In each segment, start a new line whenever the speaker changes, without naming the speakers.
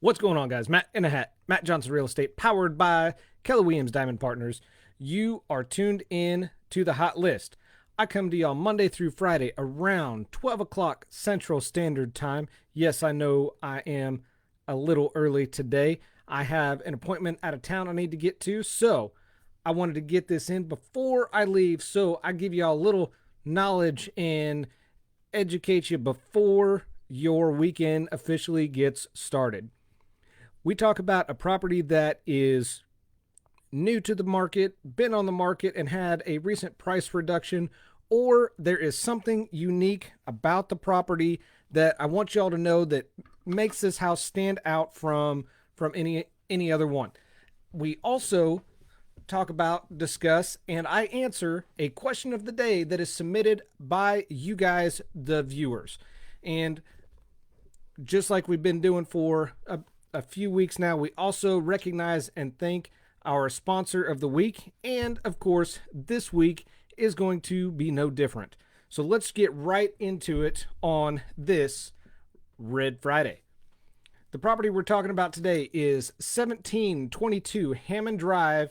What's going on, guys? Matt in a hat. Matt Johnson Real Estate, powered by Keller Williams Diamond Partners. You are tuned in to the hot list. I come to y'all Monday through Friday around 12 o'clock Central Standard Time. Yes, I know I am a little early today. I have an appointment out of town I need to get to, so I wanted to get this in before I leave, so I give y'all a little knowledge and educate you before your weekend officially gets started. We talk about a property that is new to the market, been on the market, and had a recent price reduction, or there is something unique about the property that I want y'all to know that makes this house stand out from any other one. We also talk about, discuss, and I answer a question of the day that is submitted by you guys, the viewers. And just like we've been doing for a few weeks now, we also recognize and thank our sponsor of the week. And of course, this week is going to be no different. So let's get right into it on this Red Friday. The property we're talking about today is 1722 Hammond Drive,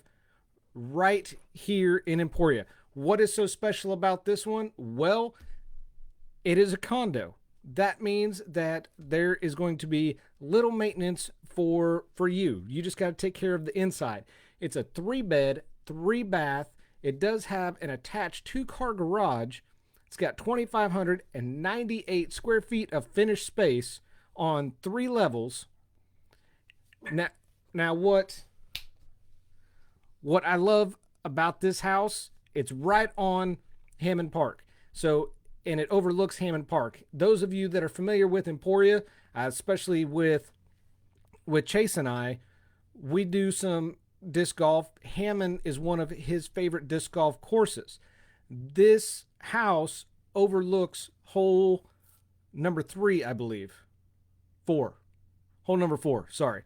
right here in Emporia. What is so special about this one? Well, it is a condo. That means that there is going to be little maintenance for you. You just got to take care of the inside. It's a 3-bed, 3-bath. It does have an attached 2-car garage. It's got 2,598 square feet of finished space on 3 levels. Now what I love about this house, it's right on Hammond Park. And it overlooks Hammond Park. Those of you that are familiar with Emporia, especially with Chase and I, we do some disc golf. Hammond is one of his favorite disc golf courses. This house overlooks hole number 3, I believe. 4. Hole number 4, sorry.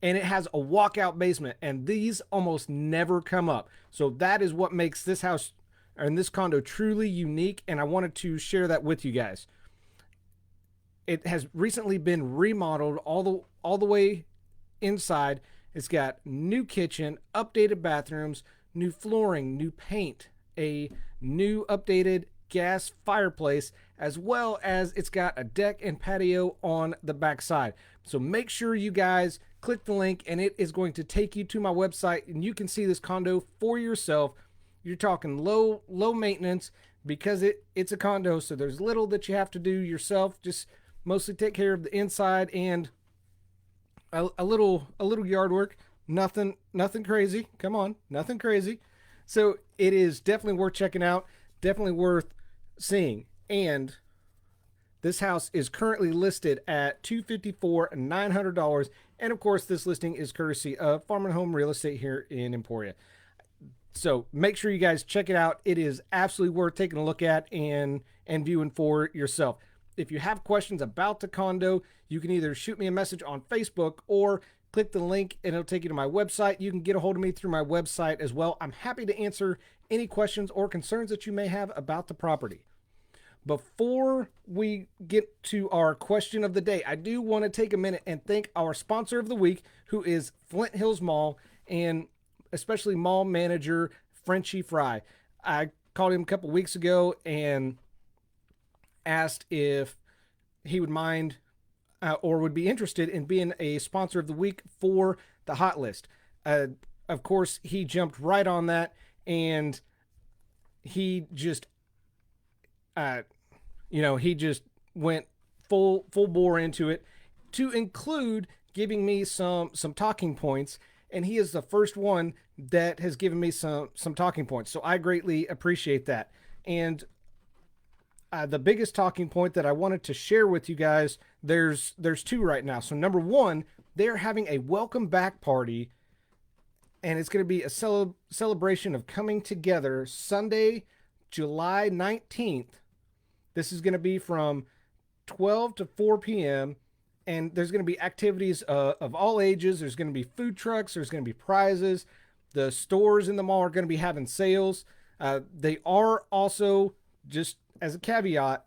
And it has a walkout basement, and these almost never come up. So that is what makes this house and this condo truly unique, and I wanted to share that with you guys. It has recently been remodeled all the way inside. It's got new kitchen, updated bathrooms, new flooring, new paint, a new updated gas fireplace, as well as it's got a deck and patio on the back side. So make sure you guys click the link, and it is going to take you to my website, and you can see this condo for yourself. You're talking low maintenance because it's a condo, so there's little that you have to do yourself. Just mostly take care of the inside and a little yard work. Nothing crazy. Come on, nothing crazy. So it is definitely worth checking out. Definitely worth seeing. And this house is currently listed at $254,900, and of course, this listing is courtesy of Farm and Home Real Estate here in Emporia. So make sure you guys check it out. It is absolutely worth taking a look at and viewing for yourself. If you have questions about the condo, you can either shoot me a message on Facebook or click the link and it'll take you to my website. You can get a hold of me through my website as well. I'm happy to answer any questions or concerns that you may have about the property. Before we get to our question of the day, I do want to take a minute and thank our sponsor of the week, who is Flint Hills Mall, and especially mall manager Frenchie Fry. I called him a couple weeks ago and asked if he would mind or would be interested in being a sponsor of the week for the hot list. Of course, he jumped right on that, and he just, he just went full bore into it, to include giving me some talking points. And he is the first one that has given me some talking points. So I greatly appreciate that. And the biggest talking point that I wanted to share with you guys, there's 2 right now. So number 1, they're having a welcome back party, and it's going to be a celebration of coming together Sunday, July 19th. This is going to be from 12 to 4 p.m., and there's going to be activities of all ages. There's going to be food trucks. There's going to be prizes. The stores in the mall are going to be having sales. They are also, just as a caveat,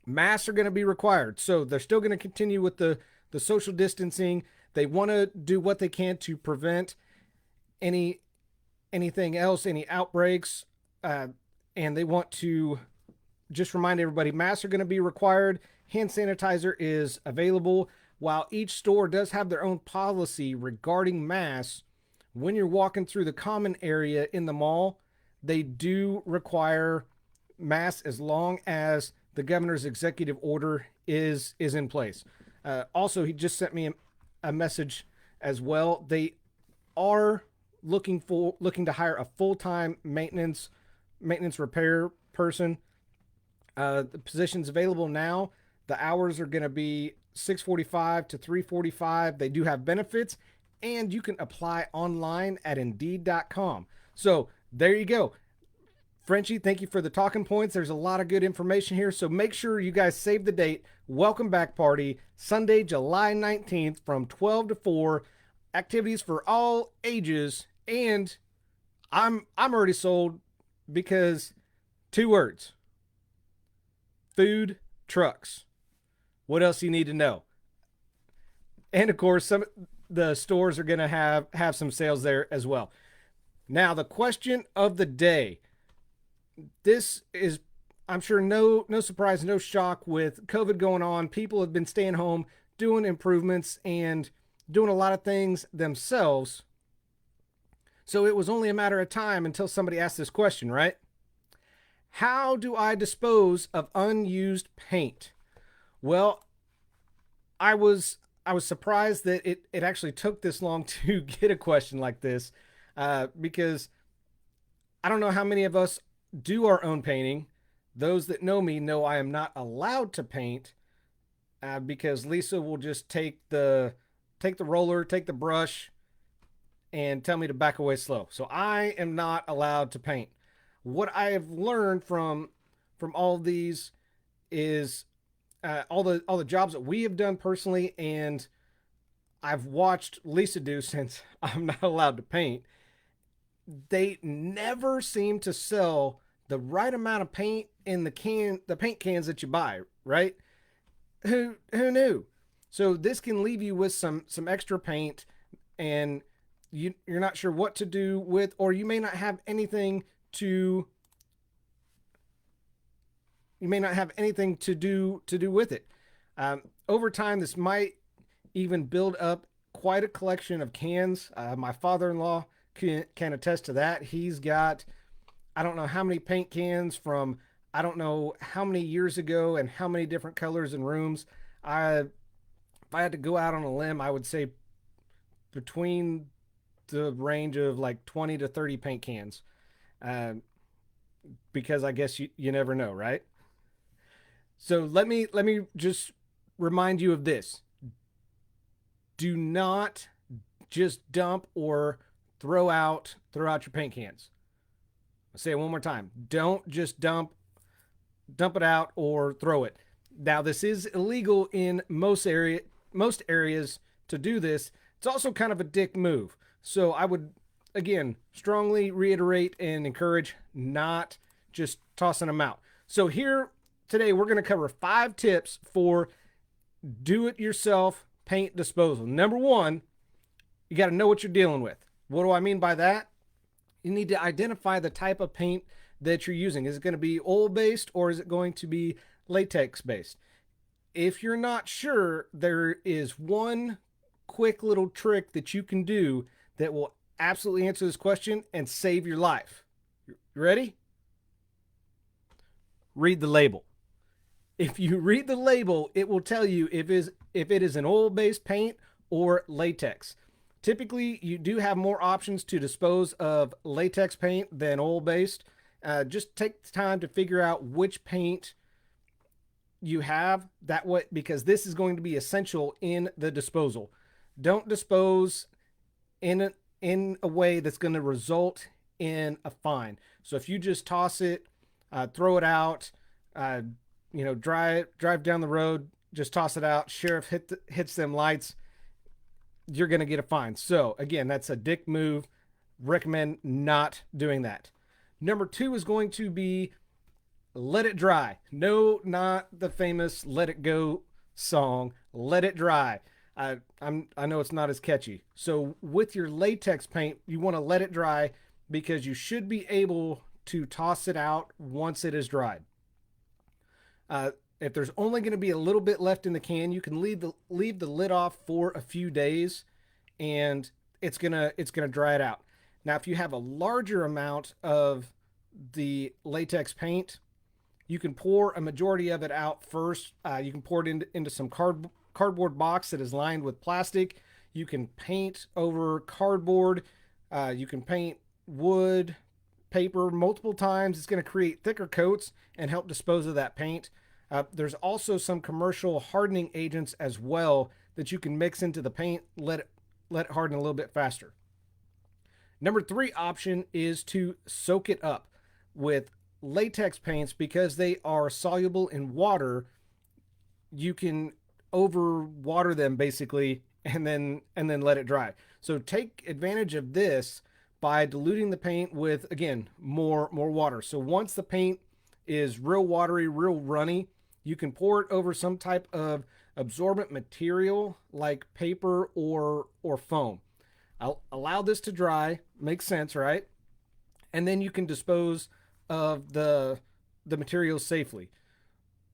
masks are going to be required. So they're still going to continue with the the social distancing. They want to do what they can to prevent anything else, any outbreaks, and they want to just remind everybody masks are going to be required. Hand sanitizer is available. While each store does have their own policy regarding masks, when you're walking through the common area in the mall, they do require masks as long as the governor's executive order is in place. Also, he just sent me a message as well. They are looking to hire a full-time maintenance repair person. The position's available now. The hours are going to be 6:45 to 3:45. They do have benefits, and you can apply online at Indeed.com. So there you go. Frenchie, thank you for the talking points. There's a lot of good information here, so make sure you guys save the date. Welcome back party, Sunday, July 19th from 12 to 4. Activities for all ages, and I'm already sold because 2 words. Food trucks. What else you need to know? And of course, some the stores are going to have some sales there as well. Now, the question of the day. This is, I'm sure, no surprise, no shock with COVID going on. People have been staying home, doing improvements, and doing a lot of things themselves. So it was only a matter of time until somebody asked this question, right? How do I dispose of unused paint? Well, I was surprised that it actually took this long to get a question like this, because I don't know how many of us do our own painting. Those that know me know I am not allowed to paint, because Lisa will just take the roller, take the brush, and tell me to back away slow. So I am not allowed to paint. What I have learned from all of these is all the jobs that we have done personally, and I've watched Lisa do since I'm not allowed to paint. They never seem to sell the right amount of paint in the paint cans that you buy, right? Who knew? So this can leave you with some extra paint, and you're not sure what to do with, or you may not have anything to do with it. Over time, this might even build up quite a collection of cans. My father-in-law can attest to that. He's got, I don't know how many paint cans from I don't know how many years ago and how many different colors and rooms. If I had to go out on a limb, I would say between the range of like 20 to 30 paint cans. Because I guess you never know, right? So let me just remind you of this. Do not just dump or throw out your paint cans. I'll say it one more time. Don't just dump it out or throw it. Now, this is illegal in most areas to do this. It's also kind of a dick move. So I would, again, strongly reiterate and encourage not just tossing them out. So here today, we're going to cover 5 tips for do-it-yourself paint disposal. Number 1, you got to know what you're dealing with. What do I mean by that? You need to identify the type of paint that you're using. Is it going to be oil-based or is it going to be latex-based? If you're not sure, there is one quick little trick that you can do that will absolutely answer this question and save your life. You ready? Read the label. If you read the label, it will tell you if it is an oil-based paint or latex. Typically, you do have more options to dispose of latex paint than oil-based. Just take the time to figure out which paint you have that way, because this is going to be essential in the disposal. Don't dispose in a way that's going to result in a fine. So if you just toss it, throw it out, drive down the road, just toss it out, sheriff hits them lights, you're going to get a fine. So again, that's a dick move. Recommend not doing that. Number 2 is going to be let it dry. No, not the famous Let It Go song. Let it dry. I know it's not as catchy. So with your latex paint, you want to let it dry because you should be able to toss it out once it is dried. If there's only going to be a little bit left in the can, you can leave the lid off for a few days, and it's gonna dry it out. Now, if you have a larger amount of the latex paint, you can pour a majority of it out first. You can pour it into some cardboard box that is lined with plastic. You can paint over cardboard. You can paint wood, paper multiple times. It's going to create thicker coats and help dispose of that paint. There's also some commercial hardening agents as well that you can mix into the paint, let it harden a little bit faster. Number 3 option is to soak it up with latex paints. Because they are soluble in water, you can over water them basically and then let it dry. So take advantage of this by diluting the paint with, again, more water. So once the paint is real watery, real runny, you can pour it over some type of absorbent material like paper or foam. I'll allow this to dry. Makes sense, right? And then you can dispose of the materials safely.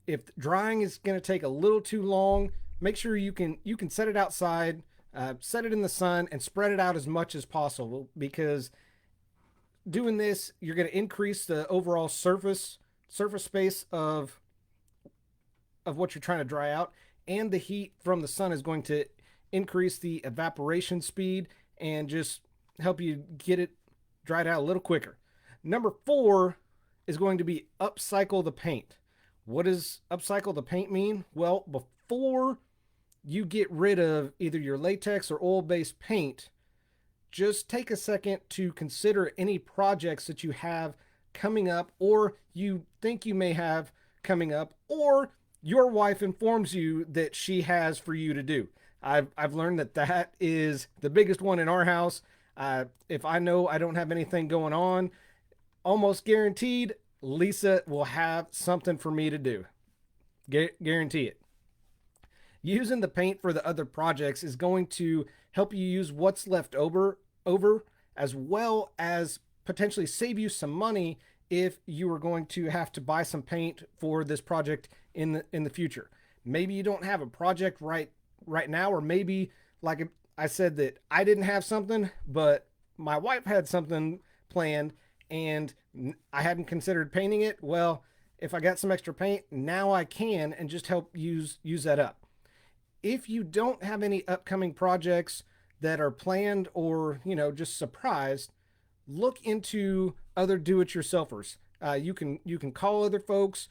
If drying is going to take a little too long, make sure you can set it outside, set it in the sun, and spread it out as much as possible. Because doing this, you're going to increase the overall surface space of what you're trying to dry out, and the heat from the sun is going to increase the evaporation speed and just help you get it dried out a little quicker. Number 4 is going to be upcycle the paint. What does upcycle the paint mean? Well, before you get rid of either your latex or oil-based paint, just take a second to consider any projects that you have coming up, or you think you may have coming up, or your wife informs you that she has for you to do. I've learned that is the biggest one in our house. If I know I don't have anything going on, almost guaranteed Lisa will have something for me to do. Guarantee it. Using the paint for the other projects is going to help you use what's left over, as well as potentially save you some money if you are going to have to buy some paint for this project in the future. Maybe you don't have a project right now, or maybe, like I said, that I didn't have something, but my wife had something planned and I hadn't considered painting it. Well, if I got some extra paint, now I can, and just help use that up. If you don't have any upcoming projects that are planned, or just surprised, look into other do-it-yourselfers. You can call other folks.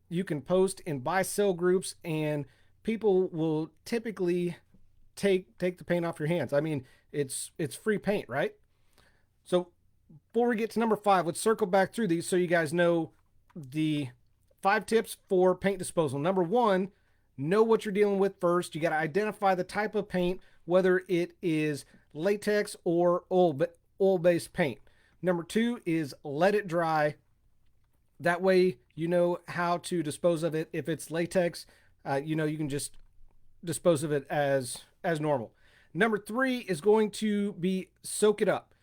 You can post in buy-sell groups, and people will typically take the paint off your hands. I mean, it's free paint, right? So before we get to number 5, let's circle back through these so you guys know the 5 tips for paint disposal. Number 1, know what you're dealing with first. You got to identify the type of paint, whether it is latex or oil-based paint. Number 2 is let it dry. That way you know how to dispose of it. If it's latex, you can just dispose of it as normal. Number 3 is going to be soak it up.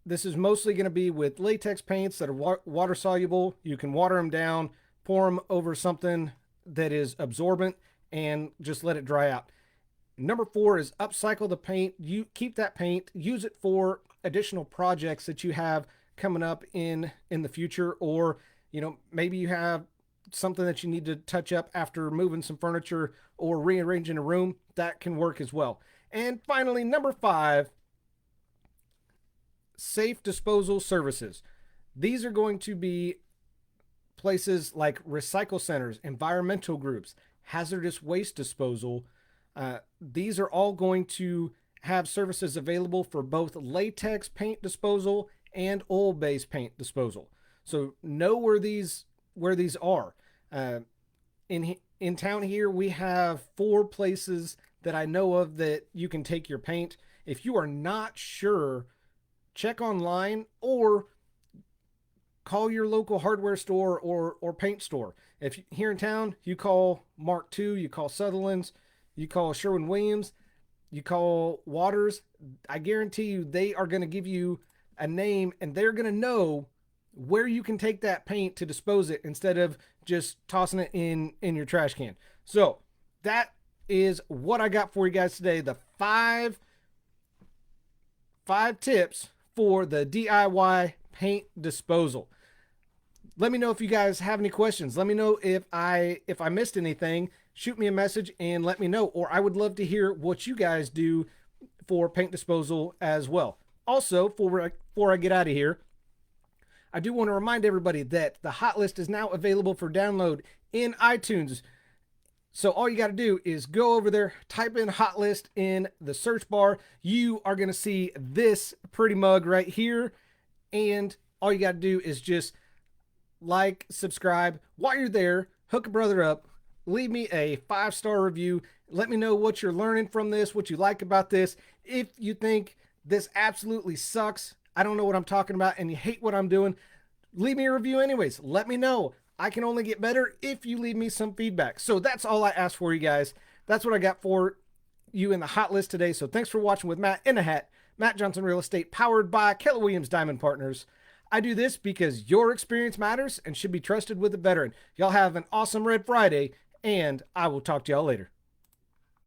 This is mostly going to be with latex paints that are water soluble. You can water them down, pour them over something that is absorbent, and just let it dry out. Number 4 is upcycle the paint. You keep that paint, use it for additional projects that you have coming up in the future, or maybe you have something that you need to touch up after moving some furniture or rearranging a room. That can work as well. And finally, number 5, safe disposal services. These are going to be places like recycle centers, environmental groups, hazardous waste disposal. These are all going to have services available for both latex paint disposal and oil-based paint disposal. So know where these are. In town here, we have 4 places that I know of that you can take your paint. If you are not sure, check online or call your local hardware store or paint store. If here in town, you call Mark II, you call Sutherland's, you call Sherwin-Williams, you call Waters, I guarantee you they are going to give you a name and they're going to know where you can take that paint to dispose it instead of just tossing it in your trash can. So that is what I got for you guys today. The five tips for the DIY paint disposal. Let me know if you guys have any questions. Let me know if I missed anything. Shoot me a message and let me know. Or I would love to hear what you guys do for paint disposal as well. Also, before I get out of here, I do want to remind everybody that the hot list is now available for download in iTunes. So all you got to do is go over there, type in hot list in the search bar. You are going to see this pretty mug right here. And all you got to do is just like, subscribe. While you're there, hook a brother up. Leave me a 5-star review. Let me know what you're learning from this, what you like about this. If you think this absolutely sucks, I don't know what I'm talking about, and you hate what I'm doing, leave me a review anyways. Let me know. I can only get better if you leave me some feedback. So that's all I ask for you guys. That's what I got for you in the hot list today. So thanks for watching with Matt in the Hat. Matt Johnson Real Estate, powered by Keller Williams Diamond Partners. I do this because your experience matters and should be trusted with a veteran. Y'all have an awesome Red Friday, and I will talk to y'all later.